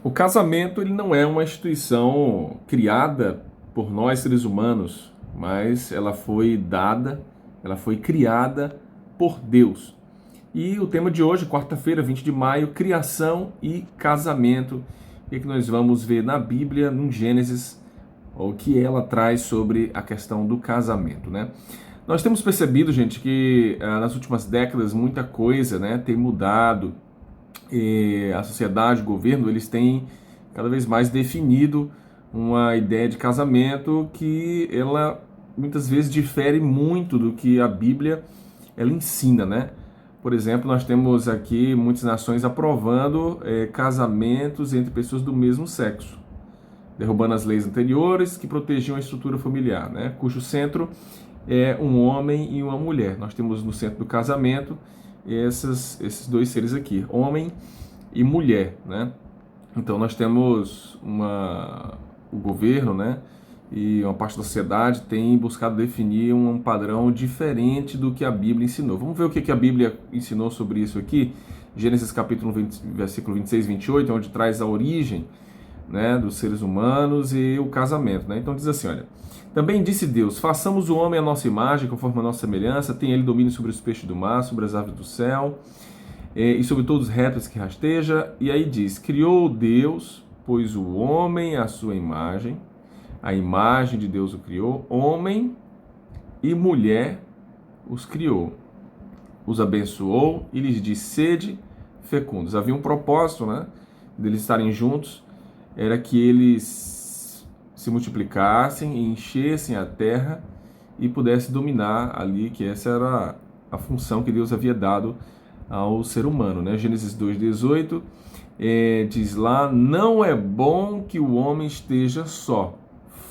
O casamento ele não é uma instituição criada por nós seres humanos, mas ela foi dada, ela foi criada por Deus. E o tema de hoje, quarta-feira, 20 de maio, criação e casamento. O que nós vamos ver na Bíblia, no Gênesis, o que ela traz sobre a questão do casamento, né? Nós temos percebido, gente, que nas últimas décadas muita coisa, né, tem mudado. E a sociedade, o governo, eles têm cada vez mais definido uma ideia de casamento que ela muitas vezes difere muito do que a Bíblia ela ensina, né? Por exemplo, nós temos aqui muitas nações aprovando casamentos entre pessoas do mesmo sexo, derrubando as leis anteriores que protegiam a estrutura familiar, né? Cujo centro é um homem e uma mulher. Nós temos no centro do casamento esses dois seres aqui, homem e mulher, né? Então nós temos o governo, né, e uma parte da sociedade tem buscado definir um padrão diferente do que a Bíblia ensinou. Vamos ver o que a Bíblia ensinou sobre isso aqui. Gênesis capítulo 20, versículo 26 e 28, onde traz a origem, né, dos seres humanos e o casamento, né? Então diz assim, olha: também disse Deus, façamos o homem à nossa imagem, conforme a nossa semelhança, tem ele domínio sobre os peixes do mar, sobre as aves do céu, e sobre todos os répteis que rasteja. E aí diz, criou Deus, pois o homem à sua imagem, a imagem de Deus o criou, homem e mulher os criou, os abençoou e lhes disse, sede fecundos. Havia um propósito, né, deles estarem juntos, era que eles se multiplicassem e enchessem a terra e pudessem dominar ali, que essa era a função que Deus havia dado ao ser humano, né? Gênesis 2:18 diz lá, não é bom que o homem esteja só,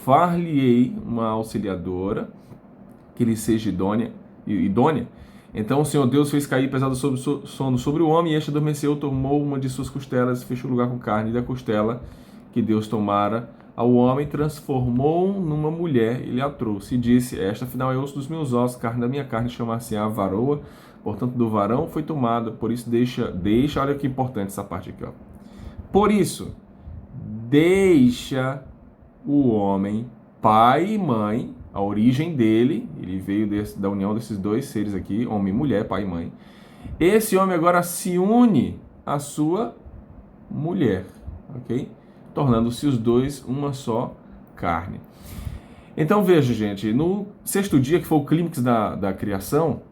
far-lhe-ei uma auxiliadora que lhe seja idônea. Então o Senhor Deus fez cair pesado sono sobre o homem, e este adormeceu, tomou uma de suas costelas, fechou o lugar com carne, e da costela que Deus tomara ao homem, transformou numa mulher, ele a trouxe, e disse, esta afinal é osso dos meus ossos, carne da minha carne, chamar-se-á varoa, portanto do varão foi tomada, por isso deixa, olha que importante essa parte aqui, ó. Por isso, deixa o homem, pai e mãe, a origem dele, ele veio da união desses dois seres aqui, homem e mulher, pai e mãe. Esse homem agora se une à sua mulher, ok? Tornando-se os dois uma só carne. Então veja, gente, no sexto dia, que foi o clímax da criação,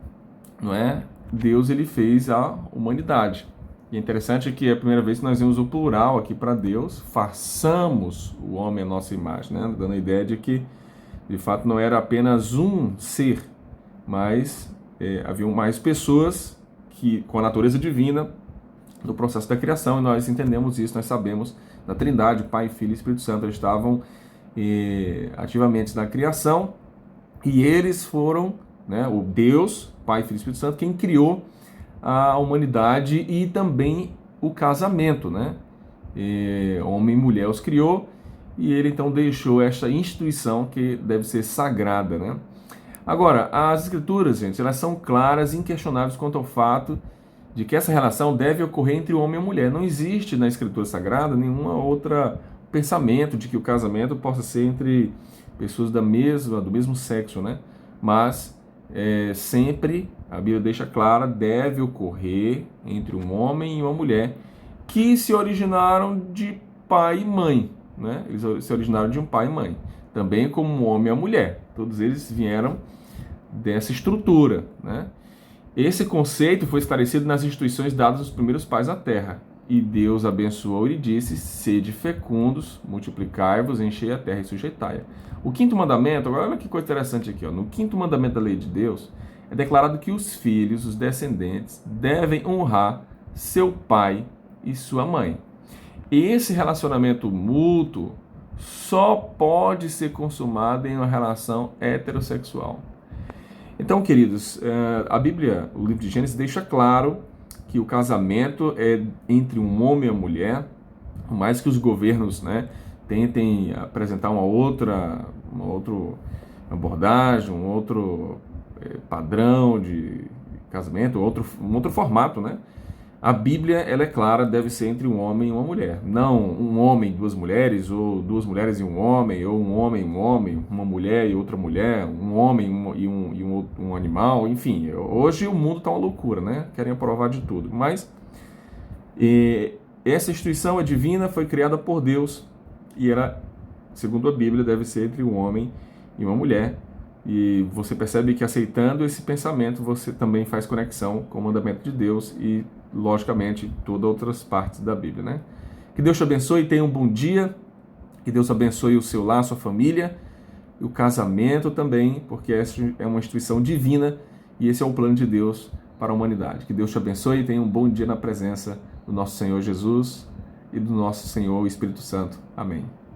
não é? Deus ele fez a humanidade. E é interessante que é a primeira vez que nós vemos o plural aqui para Deus, façamos o homem à nossa imagem, né? Dando a ideia de que, de fato, não era apenas um ser, mas haviam mais pessoas que, com a natureza divina no processo da criação, e nós entendemos isso, nós sabemos da Trindade, Pai, Filho e Espírito Santo, eles estavam ativamente na criação, e eles foram, né, o Deus, Pai, Filho e Espírito Santo, quem criou a humanidade e também o casamento, né? Homem e mulher os criou, e ele então deixou esta instituição que deve ser sagrada, né? Agora, as escrituras, gente, elas são claras e inquestionáveis quanto ao fato de que essa relação deve ocorrer entre o homem e a mulher. Não existe na Escritura Sagrada nenhuma outra pensamento de que o casamento possa ser entre pessoas do mesmo sexo, né? Mas sempre, a Bíblia deixa clara, deve ocorrer entre um homem e uma mulher que se originaram de pai e mãe, né? Eles se originaram de um pai e mãe. Também como um homem e a mulher. Todos eles vieram dessa estrutura, né? Esse conceito foi esclarecido nas instituições dadas aos primeiros pais da terra. E Deus abençoou e disse, sede fecundos, multiplicai-vos, enchei a terra e sujeitai-a. O quinto mandamento, agora olha que coisa interessante aqui, ó. No quinto mandamento da lei de Deus, é declarado que os filhos, os descendentes, devem honrar seu pai e sua mãe. Esse relacionamento mútuo só pode ser consumado em uma relação heterossexual. Então, queridos, a Bíblia, o livro de Gênesis, deixa claro que o casamento é entre um homem e uma mulher, por mais que os governos, né, tentem apresentar uma outra abordagem, um outro padrão de casamento, um outro formato, né? A Bíblia, ela é clara, deve ser entre um homem e uma mulher. Não um homem e duas mulheres, ou duas mulheres e um homem, ou um homem e um homem, uma mulher e outra mulher, um homem e um animal, enfim. Hoje o mundo está uma loucura, né? Querem aprovar de tudo. Mas essa instituição é divina, foi criada por Deus e ela, segundo a Bíblia, deve ser entre um homem e uma mulher. E você percebe que aceitando esse pensamento, você também faz conexão com o mandamento de Deus e, logicamente, todas outras partes da Bíblia, né? Que Deus te abençoe, tenha um bom dia, que Deus abençoe o seu lar, a sua família, e o casamento também, porque essa é uma instituição divina e esse é o plano de Deus para a humanidade. Que Deus te abençoe e tenha um bom dia na presença do nosso Senhor Jesus e do nosso Senhor Espírito Santo. Amém.